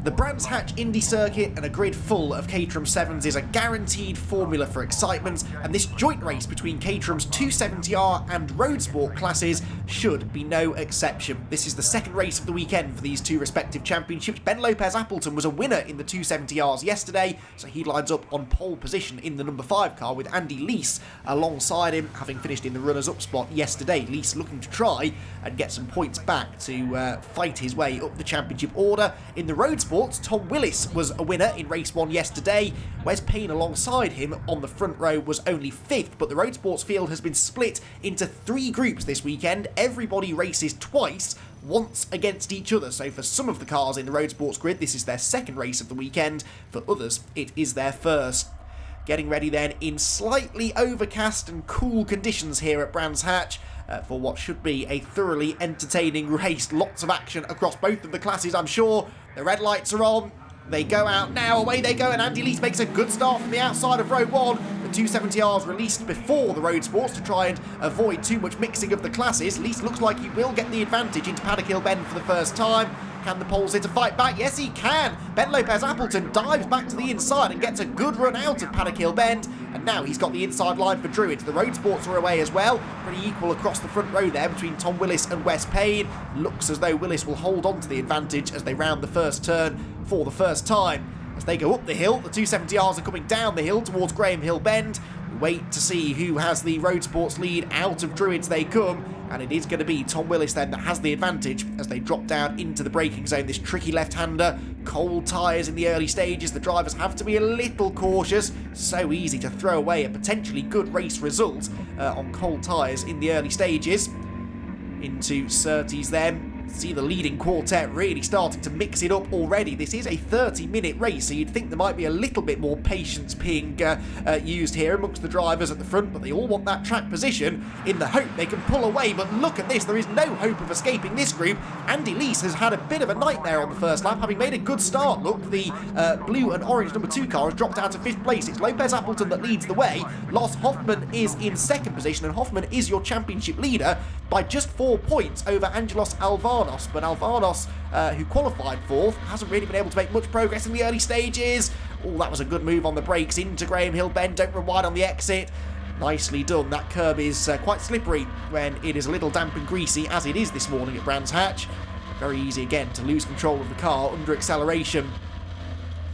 The Brands Hatch Indy Circuit and a grid full of Caterham 7s is a guaranteed formula for excitement, and this joint race between Caterham's 270R and Roadsport classes should be no exception. This is the second race of the weekend for these two respective championships. Ben Lopez Appleton was a winner in the 270Rs yesterday, so he lines up on pole position in the number 5 car with Andy Leese alongside him, having finished in the runners-up spot yesterday. Leese looking to try and get some points back to fight his way up the championship order. In the Roadsport, Tom Willis was a winner in race 1 yesterday. Wes Payne alongside him on the front row was only 5th, but the Roadsports field has been split into 3 groups this weekend. Everybody races twice, once against each other. So for some of the cars in the Roadsports grid, this is their second race of the weekend. For others, it is their first. Getting ready then in slightly overcast and cool conditions here at Brands Hatch for what should be a thoroughly entertaining race. Lots of action across both of the classes, I'm sure. The red lights are on. They go out now, away they go, and Andy Leese makes a good start from the outside of row 1. The 270Rs released before the Roadsports to try and avoid too much mixing of the classes. Leese looks like he will get the advantage into Paddock Hill Bend for the first time. Can the poles hit a fight back? Yes, he can. Ben Lopez Appleton dives back to the inside and gets a good run out of Paddock Hill Bend. And now he's got the inside line for Druids. The Roadsports are away as well. Pretty equal across the front row there between Tom Willis and Wes Payne. Looks as though Willis will hold on to the advantage as they round the first turn for the first time. As they go up the hill, the 270Rs are coming down the hill towards Graham Hill Bend. We wait to see who has the Roadsports lead. Out of Druids they come. And it is going to be Tom Willis then that has the advantage as they drop down into the braking zone. This tricky left-hander, cold tyres in the early stages. The drivers have to be a little cautious. So easy to throw away a potentially good race result on cold tyres in the early stages. Into Surtees then. See the leading quartet really starting to mix it up already. This is a 30-minute race, so you'd think there might be a little bit more patience being used here amongst the drivers at the front, but they all want that track position in the hope they can pull away. But look at this, there is no hope of escaping this group. Andy Leese has had a bit of a nightmare on the first lap, having made a good start. Look, the blue and orange number 2 car has dropped out of 5th place. It's Lopez Appleton that leads the way. Loss Hoffman is in 2nd position, and Hoffman is your championship leader by just 4 points over Angelos Alvarnos. But Alvarnos, who qualified 4th, hasn't really been able to make much progress in the early stages. Oh, that was a good move on the brakes into Graham Hill Bend. Don't run wide on the exit. Nicely done. That curb is quite slippery when it is a little damp and greasy, as it is this morning at Brands Hatch. Very easy again to lose control of the car under acceleration.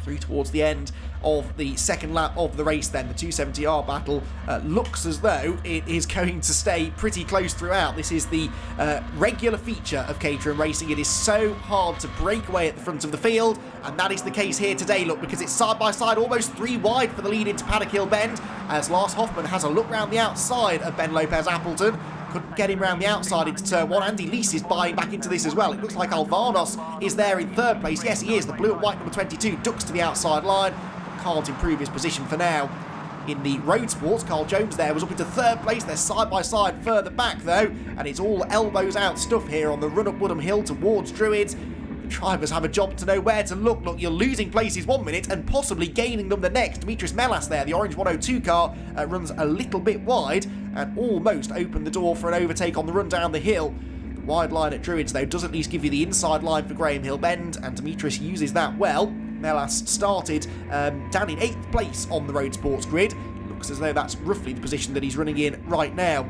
Through towards the end of the second lap of the race then, the 270R battle looks as though it is going to stay pretty close throughout. This is the regular feature of Caterham racing. It is so hard to break away at the front of the field, and that is the case here today. Look, because it's side by side, almost 3 wide for the lead into Paddock Hill Bend, as Lars Hoffman has a look round the outside of Ben Lopez Appleton. Couldn't get him round the outside into turn 1. Andy Leese is buying back into this as well. It looks like Alvarnos is there in 3rd place. Yes, he is. The blue and white number 22 ducks to the outside line, but can't improve his position for now. In the Roadsports, Carl Jones there was up into 3rd place. They're side by side further back though, and it's all elbows out stuff here on the run up Woodham Hill towards Druids. The drivers have a job to know where to look. Look, you're losing places 1 minute and possibly gaining them the next. Dimitris Melas there, the orange 102 car, runs a little bit wide and almost opened the door for an overtake on the run down the hill. The wide line at Druids, though, does at least give you the inside line for Graham Hill Bend, and Dimitris uses that well. Melas started down in 8th place on the Roadsports grid. Looks as though that's roughly the position that he's running in right now.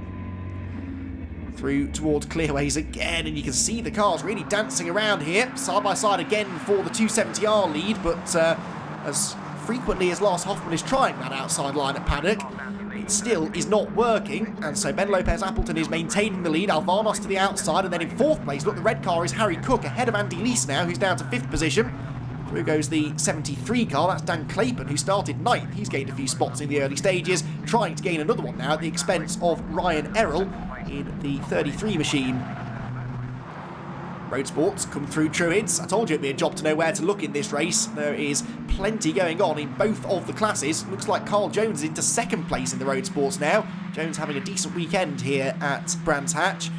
Through towards clearways again, and you can see the cars really dancing around here. Side by side again for the 270R lead, but as frequently as Lars Hoffman is trying that outside line at Paddock, it still is not working, and so Ben Lopez Appleton is maintaining the lead. Alvarnos to the outside, and then in 4th place, look, the red car is Harry Cook ahead of Andy Leese now, who's down to 5th position. Through goes the 73 car, that's Dan Clapen, who started 9th. He's gained a few spots in the early stages, trying to gain another one now at the expense of Ryan Errol in the 33 machine. Roadsports come through Druids. I told you it'd be a job to know where to look in this race. There is plenty going on in both of the classes. Looks like Carl Jones is into 2nd place in the Roadsports now. Jones having a decent weekend here at Brands Hatch,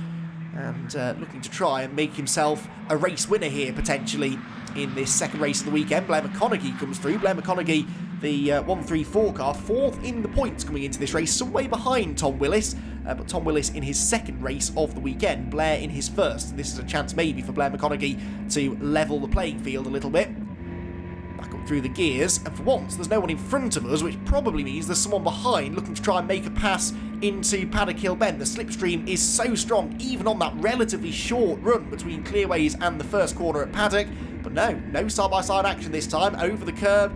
and looking to try and make himself a race winner here potentially in this second race of the weekend. Blair McConaughey comes through. Blair McConaughey, the 134 car, 4th in the points coming into this race, some way behind Tom Willis, but Tom Willis in his 2nd race of the weekend, Blair in his 1st. This is a chance maybe for Blair McConaughey to level the playing field a little bit. back up through the gears, and for once there's no one in front of us, which probably means there's someone behind looking to try and make a pass into Paddock Hill Bend. The slipstream is so strong, even on that relatively short run between Clearways and the first corner at Paddock. But no side-by-side action this time. Over the curb,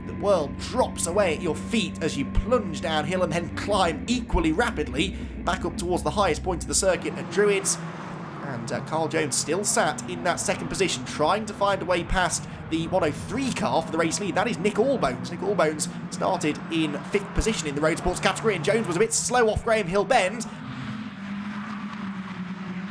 the world drops away at your feet as you plunge downhill and then climb equally rapidly back up towards the highest point of the circuit at Druids. And Carl Jones still sat in that second position, trying to find a way past the 103 car for the race lead. That is Nick Allbones. Nick Allbones started in 5th position in the road sports category, and Jones was a bit slow off Graham Hill Bend.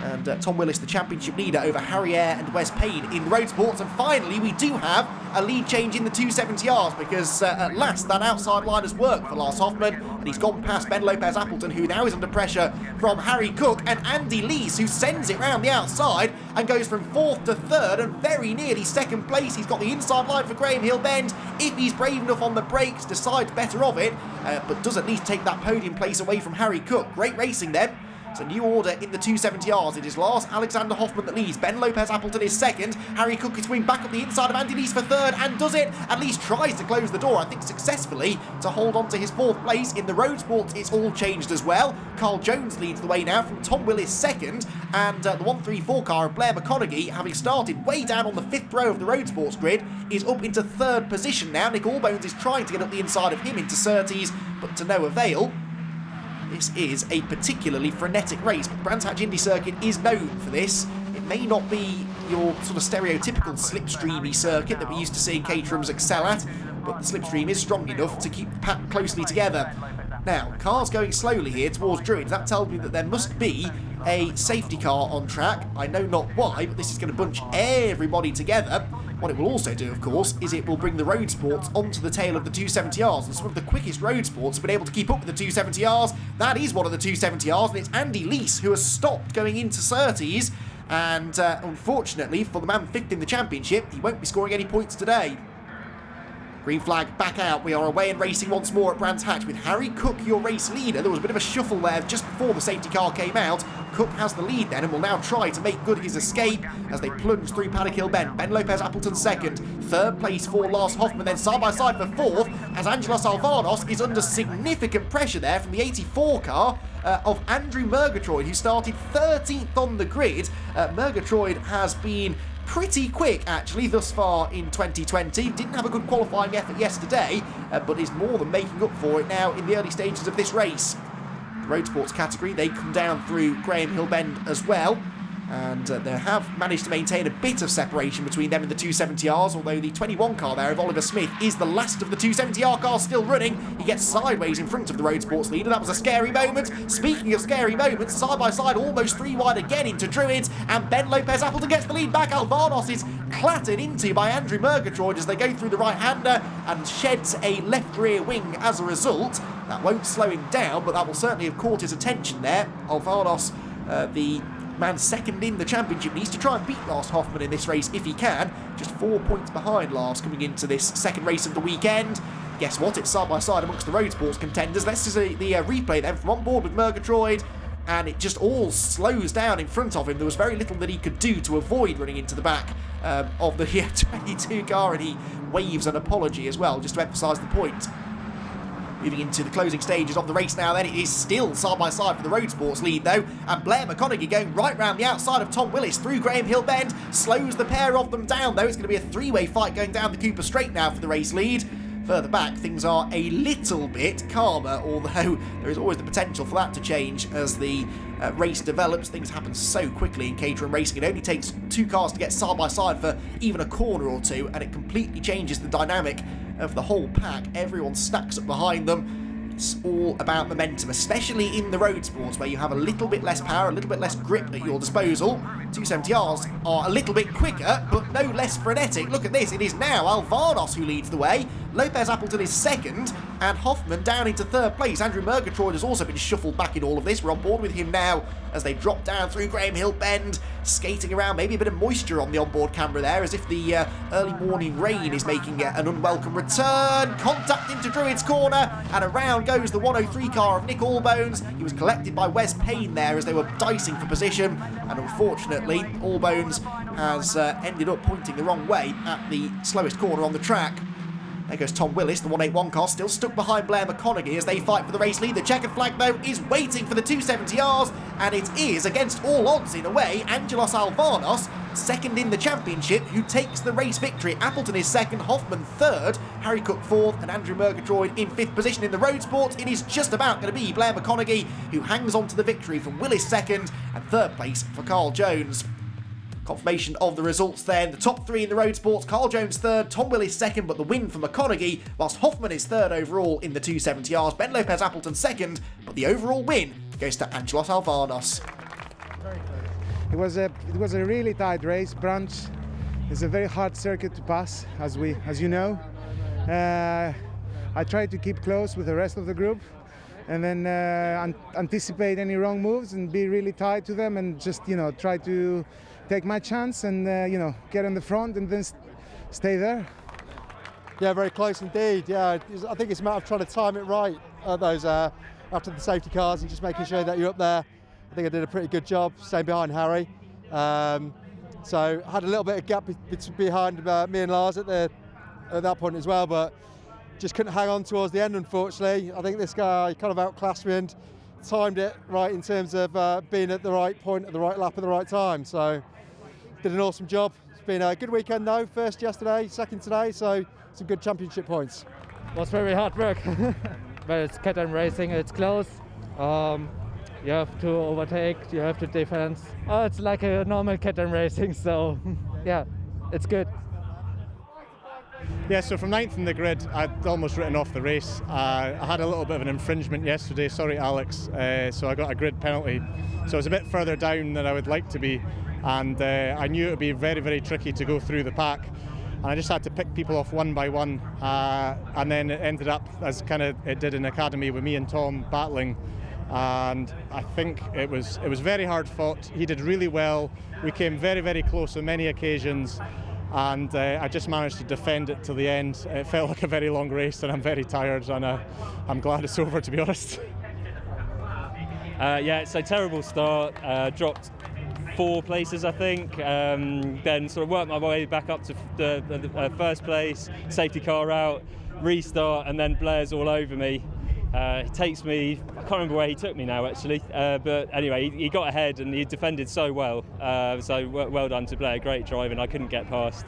And Tom Willis, the championship leader, over Harry Eyre and Wes Payne in road sports. And finally, we do have a lead change in the 270Rs, because at last that outside line has worked for Lars Hoffman, and he's gone past Ben Lopez Appleton, who now is under pressure from Harry Cook, and Andy Lees, who sends it round the outside and goes from 4th to 3rd and very nearly 2nd place. He's got the inside line for Graham Hill Bend. If he's brave enough on the brakes, decides better of it, but does at least take that podium place away from Harry Cook. Great racing then. It's a new order in the 270Rs. It is Lars Alexander Hoffman that leads. Ben Lopez Appleton is 2nd. Harry Cook is swing back up the inside of Andy Lees for 3rd, and does it. At least tries to close the door, I think successfully, to hold on to his 4th place. In the road sports, it's all changed as well. Carl Jones leads the way now from Tom Willis 2nd, and the 134 car of Blair McConaughey, having started way down on the 5th row of the road sports grid, is up into 3rd position now. Nick Allbones is trying to get up the inside of him into Surtees, but to no avail. This is a particularly frenetic race, but Brands Hatch Indy Circuit is known for this. It may not be your sort of stereotypical slipstreamy circuit that we're used to seeing Caterhams excel at, but the slipstream is strong enough to keep the pack closely together. Now, cars going slowly here towards Druids. That tells me that there must be a safety car on track. I know not why, but this is going to bunch everybody together. What it will also do, of course, is it will bring the road sports onto the tail of the 270Rs, and some of the quickest road sports have been able to keep up with the 270Rs. That is one of the 270Rs, and it's Andy Lees who has stopped going into Surtees, and unfortunately for the man 5th in the championship, he won't be scoring any points today. Green flag back out. We are away and racing once more at Brands Hatch with Harry Cook, your race leader. There was a bit of a shuffle there just before the safety car came out. Cook has the lead then and will now try to make good his escape as they plunge through Paddock Hill Bend. Ben Lopez Appleton 2nd. 3rd place for Lars Hoffman, then side by side for 4th as Angelos Alvarez is under significant pressure there from the 84 car of Andrew Murgatroyd, who started 13th on the grid. Murgatroyd has been pretty quick actually thus far in 2020. Didn't have a good qualifying effort yesterday, but is more than making up for it now in the early stages of this race. The road sports category, they come down through Graham Hill Bend as well, and they have managed to maintain a bit of separation between them and the 270Rs, although the 21 car there of Oliver Smith is the last of the 270R cars still running. He gets sideways in front of the road sports leader. That was a scary moment. Speaking of scary moments, side by side, almost 3 wide again into Druids, and Ben Lopez Appleton gets the lead back. Alvarez is clattered into by Andrew Murgatroyd as they go through the right-hander and sheds a left rear wing as a result. That won't slow him down, but that will certainly have caught his attention there. Alvarez, the man 2nd in the championship, needs to try and beat Lars Hoffman in this race if he can. Just 4 points behind Lars coming into this 2nd race of the weekend. Guess what? It's side by side amongst the road sports contenders. Let's see the replay then from on board with Murgatroyd, and it just all slows down in front of him. There was very little that he could do to avoid running into the back of the 22 car, and he waves an apology as well, just to emphasise the point. Moving into the closing stages of the race now then, it is still side by side for the road sports lead though, and Blair McConaughey going right round the outside of Tom Willis through Graham Hill Bend, slows the pair of them down though. It's going to be a 3-way fight going down the Cooper Straight now for the race lead. Further back, things are a little bit calmer, although there is always the potential for that to change as the race develops. Things happen so quickly in Caterham racing. It only takes 2 cars to get side by side for even a corner or 2, and it completely changes the dynamic of the whole pack. Everyone stacks up behind them. It's all about momentum, especially in the road sports where you have a little bit less power, a little bit less grip at your disposal. 270Rs are a little bit quicker, but no less frenetic. Look at this, it is now Alvarez who leads the way. Lopez Appleton is 2nd, and Hoffman down into 3rd place. Andrew Murgatroyd has also been shuffled back in all of this. We're on board with him now as they drop down through Graham Hill Bend, skating around, maybe a bit of moisture on the onboard camera there, as if the early morning rain is making an unwelcome return. Contact into Druids corner, and around goes the 103 car of Nick Allbones. He was collected by Wes Payne there as they were dicing for position, and unfortunately Allbones has ended up pointing the wrong way at the slowest corner on the track. There goes Tom Willis, the 181 car, still stuck behind Blair McConaughey as they fight for the race lead. The checkered flag, though, is waiting for the 270Rs, and it is, against all odds in a way, Angelos Alvarnos, second in the championship, who takes the race victory. Appleton is second, Hoffman third, Harry Cook fourth, and Andrew Murgatroyd in fifth position in the Roadsport. It is just about going to be Blair McConaughey who hangs on to the victory from Willis second, and third place for Carl Jones. Confirmation of the results then. The top three in the Roadsports, Carl Jones third, Tom Willis second, but the win for McConaughey, whilst Hoffman is third overall in the 270Rs. Ben Lopez Appleton second, but the overall win goes to Angelos Alvarnos. It was a really tight race. Branch is a very hard circuit to pass, as you know. I tried to keep close with the rest of the group, and then anticipate any wrong moves and be really tight to them, and just try to take my chance and get in the front and then stay there. Yeah, very close indeed. Yeah, I think it's a matter of trying to time it right those after the safety cars and just making sure that you're up there. I think I did a pretty good job staying behind Harry. So I had a little bit of gap behind me and Lars at that point as well, but just couldn't hang on towards the end, unfortunately. I think this guy kind of outclassed me and timed it right in terms of being at the right point, at the right lap, at the right time. So did an awesome job. It's been a good weekend though. First yesterday, second today, so some good championship points. It was very hard work. But it's cat-and racing, it's close. You have to overtake, you have to defend. Oh, it's like a normal cat-and racing, so yeah, it's good. Yeah, so from 9th in the grid, I'd almost written off the race. I had a little bit of an infringement yesterday, sorry Alex, so I got a grid penalty. So I was a bit further down than I would like to be, and I knew it would be very, very tricky to go through the pack. And I just had to pick people off one by one, and then it ended up as kind of it did in Academy with me and Tom battling. And I think it was very hard fought. He did really well. We came very, very close on many occasions, and I just managed to defend it till the end. It felt like a very long race, and I'm very tired, and I'm glad it's over, to be honest. Yeah, it's a terrible start. Dropped 4 places, I think. Then sort of worked my way back up to the first place, safety car out, restart, and then Blair's all over me. He takes me, I can't remember where he took me now actually, but anyway, he got ahead and he defended so well, so well done to Blair, great driving, I couldn't get past.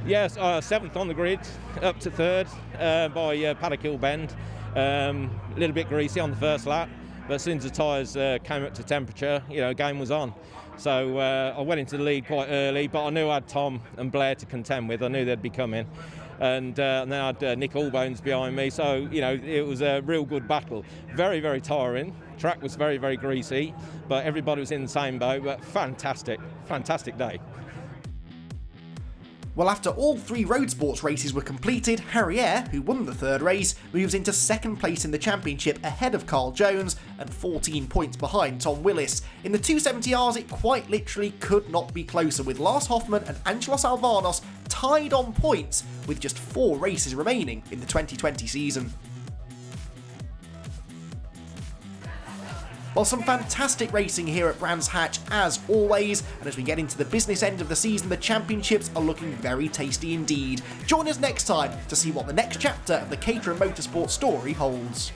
Yes, 7th on the grid, up to 3rd by Paddock Hill Bend. A little bit greasy on the first lap, but as soon as the tyres came up to temperature, game was on. So I went into the lead quite early, but I knew I had Tom and Blair to contend with, I knew they'd be coming. And then I had Nick Allbones behind me, so it was a real good battle. Very, very tiring. Track was very, very greasy, but everybody was in the same boat. But fantastic day. Well, after all 3 Roadsports races were completed, Harrier, who won the third race, moves into second place in the championship ahead of Carl Jones and 14 points behind Tom Willis. In the 270Rs, it quite literally could not be closer, with Lars Hoffman and Angelos Alvarnos tied on points with just 4 races remaining in the 2020 season. Well, some fantastic racing here at Brands Hatch as always, and as we get into the business end of the season, the championships are looking very tasty indeed. Join us next time to see what the next chapter of the Caterham Motorsport story holds.